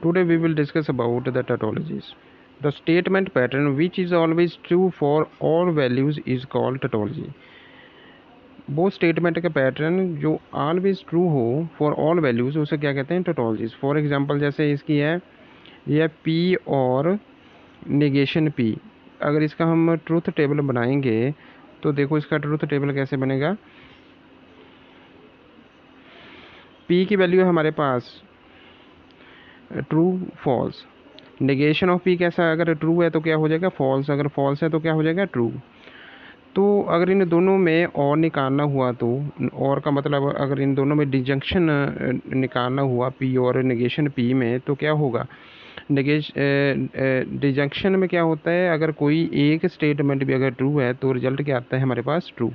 Today we will discuss about the tautologies. The statement pattern which is always true for all values is called tautology. वो statement का pattern जो always true हो for all values उसे क्या कहते हैं, टोटोलॉजीज. For example जैसे इसकी है, ये पी और नेगेशन पी. अगर इसका हम ट्रूथ टेबल बनाएंगे तो देखो इसका ट्रूथ टेबल कैसे बनेगा. पी की वैल्यू है हमारे पास true false. Negation of P कैसा, अगर ट्रू है तो क्या हो जाएगा फॉल्स, अगर फॉल्स है तो क्या हो जाएगा ट्रू. तो अगर इन दोनों में और निकालना हुआ तो और का मतलब अगर इन दोनों में डिजंक्शन निकालना हुआ पी और नेगेशन पी में तो क्या होगा. डिजंक्शन में क्या होता है, अगर कोई एक स्टेटमेंट भी अगर ट्रू है तो रिजल्ट क्या आता है हमारे पास ट्रू.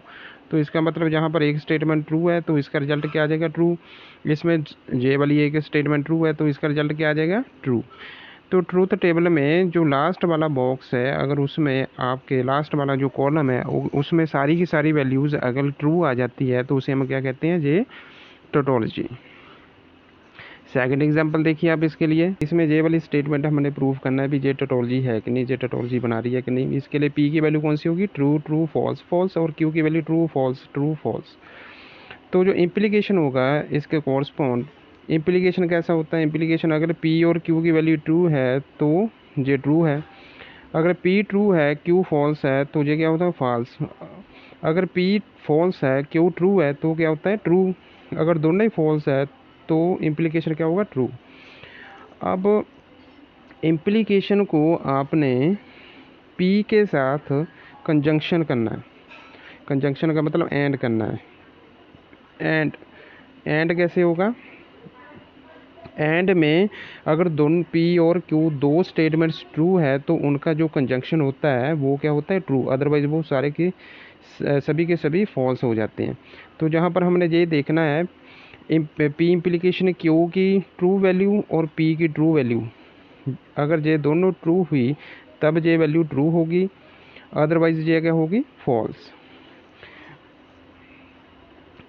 तो इसका मतलब जहाँ पर एक स्टेटमेंट ट्रू है तो इसका रिजल्ट क्या आ जाएगा ट्रू. इसमें जे वाली एक स्टेटमेंट ट्रू है तो इसका रिजल्ट क्या आ जाएगा ट्रू. तो ट्रूथ टेबल में जो लास्ट वाला बॉक्स है, अगर उसमें आपके लास्ट वाला जो कॉलम है उसमें सारी की सारी वैल्यूज़ अगर ट्रू आ जाती है तो उसे हम क्या कहते हैं, ये टोटोलॉजी. सेकंड एग्जांपल देखिए आप इसके लिए. इसमें ये वाली स्टेटमेंट हमने प्रूव करना है भी ये टोटोलॉजी है कि नहीं, ये टोटोलॉजी बना रही है कि नहीं. इसके लिए पी की वैल्यू कौन सी होगी, ट्रू ट्रू फॉल्स फॉल्स, और क्यू की value true false true false. तो जो इम्प्लीकेशन होगा इसके कॉरस्पॉन्ड, इम्प्लीकेशन कैसा होता है, इम्प्लीकेशन अगर पी और क्यू की वैल्यू ट्रू है तो ये ट्रू है. अगर पी ट्रू है क्यू फॉल्स है तो ये क्या होता है फॉल्स. अगर पी फॉल्स है क्यू ट्रू है तो क्या होता है ट्रू. अगर दोनों ही फॉल्स है तो इम्प्लीकेशन क्या होगा ट्रू. अब इम्प्लीकेशन को आपने पी के साथ कंजंक्शन करना है. कंजंक्शन का मतलब एंड करना है. एंड कैसे होगा, एंड में अगर दोनों पी और क्यू दो स्टेटमेंट्स ट्रू है तो उनका जो कंजंक्शन होता है वो क्या होता है ट्रू, अदरवाइज वो सारे के सभी के सभी फॉल्स हो जाते हैं. तो जहाँ पर हमने ये देखना है पी इम्प्लीकेशन क्यू की ट्रू वैल्यू और पी की ट्रू वैल्यू, अगर ये दोनों ट्रू हुई तब ये वैल्यू ट्रू होगी, अदरवाइज ये क्या होगी फॉल्स.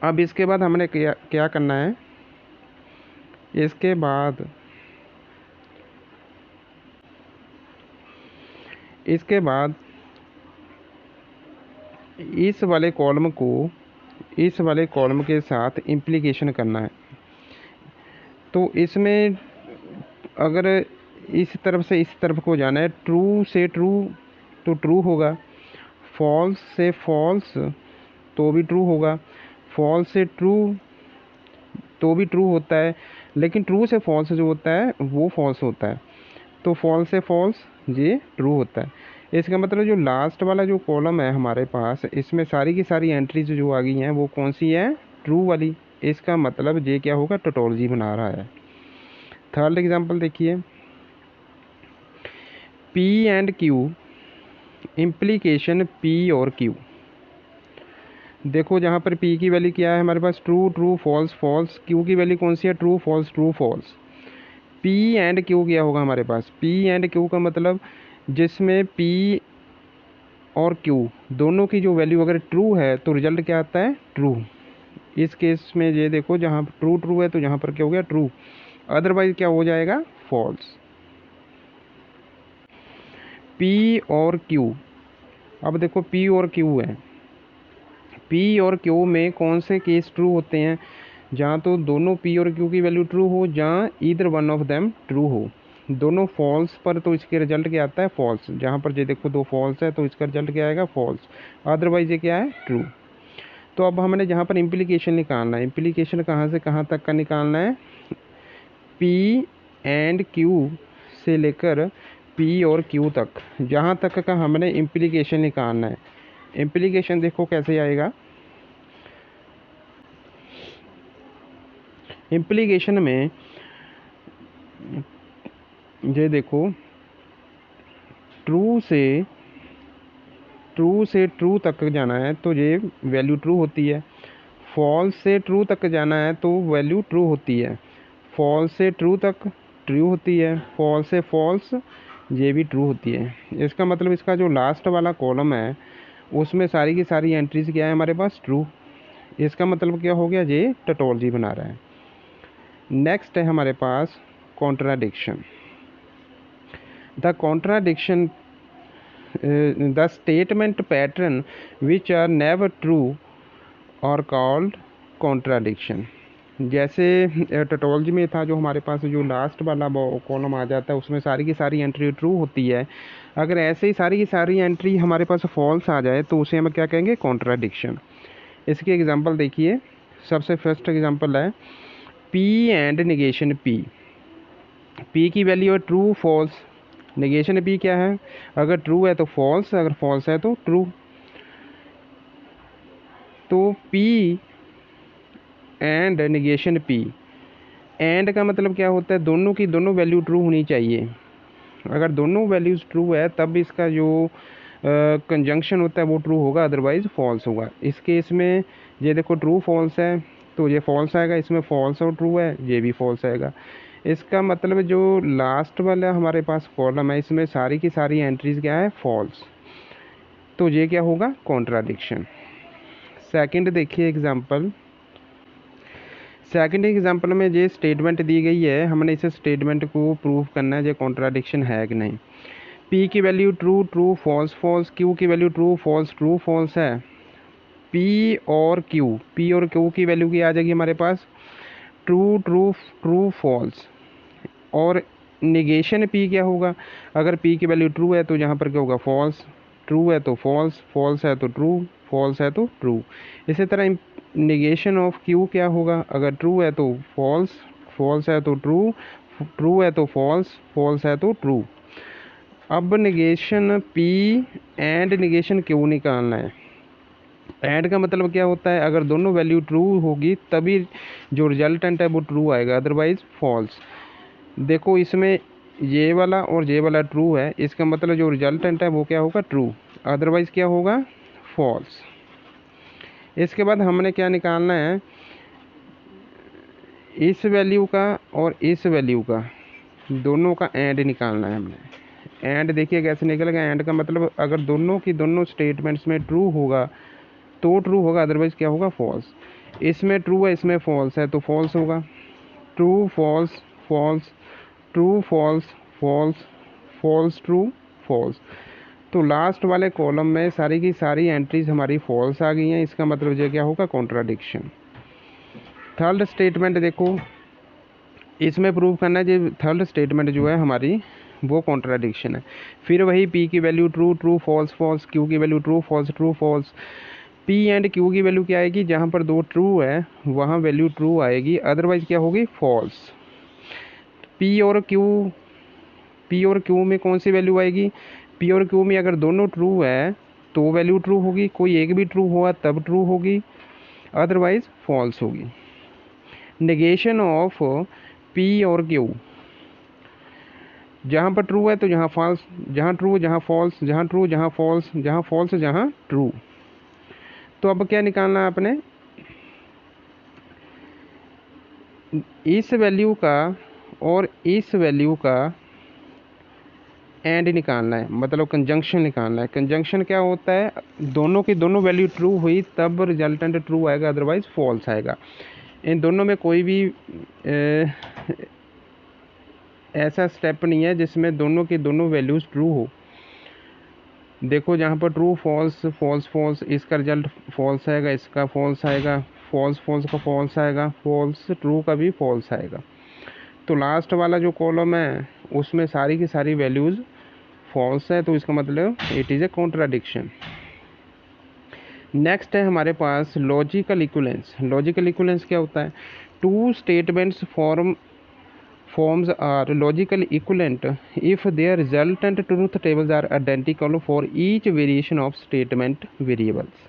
अब इसके बाद हमने क्या करना है, इसके बाद इस वाले कॉलम को इस वाले कॉलम के साथ इम्प्लीकेशन करना है. तो इसमें अगर इस तरफ से इस तरफ को जाना है, ट्रू से ट्रू तो ट्रू होगा, फॉल्स से फॉल्स तो भी ट्रू होगा, फॉल्स से ट्रू तो भी ट्रू होता है, लेकिन ट्रू से फॉल्स जो होता है वो फॉल्स होता है. तो फॉल्स से फॉल्स ये ट्रू होता है. इसका मतलब जो लास्ट वाला जो कॉलम है हमारे पास इसमें सारी की सारी एंट्रीज जो आ गई हैं वो कौन सी है ट्रू वाली. इसका मतलब ये क्या होगा टोटोलॉजी बना रहा है. थर्ड एग्जांपल देखिए, P and Q implication P और क्यू. देखो जहाँ पर पी की वैल्यू क्या है हमारे पास true true false false, Q की वैल्यू कौन सी है true false true false. P and Q क्या होगा हमारे पास, पी एंड क्यू का मतलब जिसमें पी और क्यू दोनों की जो वैल्यू अगर ट्रू है तो रिजल्ट क्या आता है ट्रू. इस केस में ये देखो जहाँ ट्रू ट्रू है तो यहाँ पर क्या हो गया ट्रू, अदरवाइज क्या हो जाएगा फॉल्स. पी और क्यू, अब देखो पी और क्यू है, पी और क्यू में कौन से केस ट्रू होते हैं, जहाँ तो दोनों पी और क्यू की वैल्यू ट्रू हो, जहाँ either one of them true हो. दोनों फॉल्स पर तो इसके रिजल्ट क्या आता है फॉल्स. जहाँ पर ये देखो दो फॉल्स है तो इसका रिजल्ट क्या आएगा फॉल्स, अदरवाइज ये क्या है ट्रू. तो अब हमने जहाँ पर इम्प्लीकेशन निकालना है, इम्प्लीकेशन कहाँ से कहाँ तक का निकालना है, पी एंड क्यू से लेकर पी और क्यू तक, जहाँ तक का हमने इम्प्लीकेशन निकालना है. इम्प्लीकेशन देखो कैसे आएगा, इम्प्लीकेशन में ये देखो ट्रू से ट्रू तक जाना है तो ये वैल्यू ट्रू होती है, फॉल्स से ट्रू तक जाना है तो वैल्यू ट्रू होती है, फॉल्स से ट्रू तक ट्रू होती है, फॉल्स से फॉल्स ये भी ट्रू होती है. इसका मतलब इसका जो लास्ट वाला कॉलम है उसमें सारी की सारी एंट्रीज क्या है हमारे पास ट्रू. इसका मतलब क्या हो गया, ये टोटोलॉजी बना रहा है. नेक्स्ट है हमारे पास contradiction. The contradiction, the statement pattern which are never true are called contradiction. जैसे टोटोलॉजी में था, जो हमारे पास जो लास्ट वाला कॉलम आ जाता है उसमें सारी की सारी एंट्री ट्रू होती है। अगर ऐसे ही सारी की सारी एंट्री हमारे पास फॉल्स आ जाए तो उसे हम क्या कहेंगे, कॉन्ट्राडिक्शन। इसकी एग्जांपल देखिए, सबसे फर्स्ट एग्जांपल है P and negation P। P की वैल्यू है ट्रू फॉल्स, निगेशन P क्या है, अगर ट्रू है तो फॉल्स, अगर फॉल्स है तो ट्रू। तो P and negation P, and का मतलब क्या होता है, दोनों की दोनों वैल्यू ट्रू होनी चाहिए। अगर दोनों वैल्यूज़ ट्रू है तब इसका जो कंजंक्शन होता है वो ट्रू होगा, अदरवाइज फॉल्स होगा। इस केस में ये देखो ट्रू फॉल्स है तो ये फॉल्स आएगा, इसमें फॉल्स और ट्रू है ये भी फॉल्स आएगा। इसका मतलब जो लास्ट वाला हमारे पास कॉलम है इसमें सारी की सारी एंट्रीज क्या है, फॉल्स, तो ये क्या होगा, कॉन्ट्राडिक्शन। सेकंड देखिए एग्जांपल, सेकंड एग्जांपल में ये स्टेटमेंट दी गई है, हमने इस स्टेटमेंट को प्रूव करना है ये कॉन्ट्राडिक्शन है कि नहीं। P की value true true false false, Q की वैल्यू ट्रू फॉल्स है। P और Q की वैल्यू की आ जाएगी हमारे पास ट्रू ट्रू ट्रू फॉल्स, और निगेशन P क्या होगा, अगर P की वैल्यू ट्रू है तो यहाँ पर क्या होगा, फॉल्स, ट्रू है तो फॉल्स, फॉल्स है तो ट्रू, फॉल्स है तो ट्रू। इसी तरह निगेशन ऑफ Q क्या होगा, अगर ट्रू है तो फॉल्स, फॉल्स है तो ट्रू, ट्रू है तो फॉल्स, फॉल्स है तो ट्रू। अब negation P and negation Q निकालना है। एंड का मतलब क्या होता है, अगर दोनों वैल्यू ट्रू होगी तभी जो रिजल्टेंट है वो ट्रू आएगा, अदरवाइज फॉल्स। देखो इसमें ये वाला और ये वाला ट्रू है, इसका मतलब जो रिजल्टेंट है वो क्या होगा, ट्रू, अदरवाइज क्या होगा, फॉल्स। इसके बाद हमने क्या निकालना है, इस वैल्यू का और इस वैल्यू का दोनों का एंड निकालना है हमने। एंड देखिए कैसे निकलेगा, एंड का मतलब अगर दोनों की दोनों स्टेटमेंट्स में ट्रू होगा तो ट्रू होगा, अदरवाइज क्या होगा, फॉल्स। इसमें ट्रू है इसमें फॉल्स है तो फॉल्स होगा, true false false, true false false, false true false. तो लास्ट वाले कॉलम में सारी की सारी एंट्रीज हमारी फॉल्स आ गई हैं, इसका मतलब ये क्या होगा, कॉन्ट्राडिक्शन। थर्ड स्टेटमेंट देखो, इसमें प्रूव करना है कि थर्ड स्टेटमेंट जो है हमारी वो कॉन्ट्राडिक्शन है। फिर वही P की value true true false false, Q की value true false. P and Q की वैल्यू क्या आएगी, जहाँ पर दो ट्रू है वहाँ वैल्यू ट्रू आएगी, अदरवाइज क्या होगी, फॉल्स। P और Q में कौन सी वैल्यू आएगी, P और Q में अगर दोनों ट्रू है तो वैल्यू ट्रू होगी, कोई एक भी ट्रू हुआ तब ट्रू होगी, अदरवाइज फॉल्स होगी। नेगेशन ऑफ P और Q, जहाँ पर ट्रू है तो जहाँ फॉल्स, जहाँ ट्रू जहाँ फॉल्स, जहाँ ट्रू जहाँ फॉल्स, जहाँ फॉल्स जहाँ ट्रू। तो अब क्या निकालना है आपने, इस वैल्यू का और इस वैल्यू का एंड निकालना है, मतलब कंजंक्शन निकालना है। कंजंक्शन क्या होता है, दोनों की दोनों वैल्यू ट्रू हुई तब रिजल्टेंट ट्रू आएगा, अदरवाइज फॉल्स आएगा। इन दोनों में कोई भी ऐसा स्टेप नहीं है जिसमें दोनों की दोनों वैल्यूज़ ट्रू हो। देखो जहाँ पर ट्रू फॉल्स फॉल्स फॉल्स, इसका रिजल्ट फॉल्स आएगा, इसका फॉल्स आएगा, फॉल्स फॉल्स का फॉल्स आएगा, फॉल्स ट्रू का भी फॉल्स आएगा। तो लास्ट वाला जो कॉलम है उसमें सारी की सारी वैल्यूज़ फॉल्स है, तो इसका मतलब it is a contradiction. Next है हमारे पास लॉजिकल इक्विवेलेंस। लॉजिकल इक्विवेलेंस क्या होता है, two statements forms are logical equivalent if their resultant truth tables are identical for each variation of statement variables।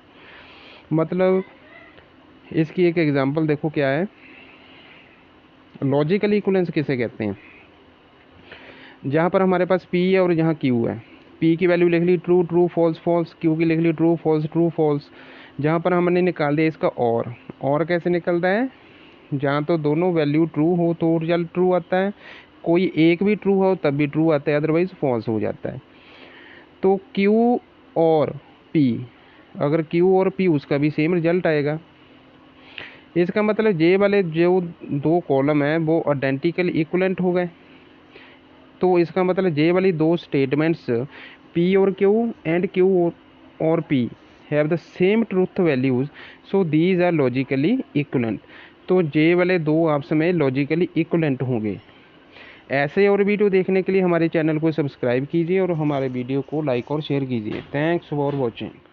मतलब इसकी एक एग्जांपल देखो क्या है, लॉजिकल इक्विवेलेंस किसे कहते हैं, जहाँ पर हमारे पास P है और जहाँ Q है, P की वैल्यू लिख ली true true false false, Q की लिख ली ट्रू फॉल्स, जहाँ पर हमने निकाल दिया इसका और कैसे निकलता है, जहाँ तो दोनों वैल्यू ट्रू हो तो रिजल्ट ट्रू आता है, कोई एक भी ट्रू हो तब भी ट्रू आता है, अदरवाइज फॉल्स हो जाता है। तो Q और P, अगर Q और P उसका भी सेम रिजल्ट आएगा। इसका मतलब ये वाले जो दो कॉलम हैं वो आइडेंटिकल इक्वलेंट हो गए। तो इसका मतलब ये वाली दो स्टेटमेंट्स पी और क्यू एंड क्यू और P have the same truth values, so these are logically equivalent. तो ये वाले दो आपस में लॉजिकली इक्वलेंट होंगे। ऐसे और वीडियो देखने के लिए हमारे चैनल को सब्सक्राइब कीजिए और हमारे वीडियो को लाइक और शेयर कीजिए। Thanks for watching.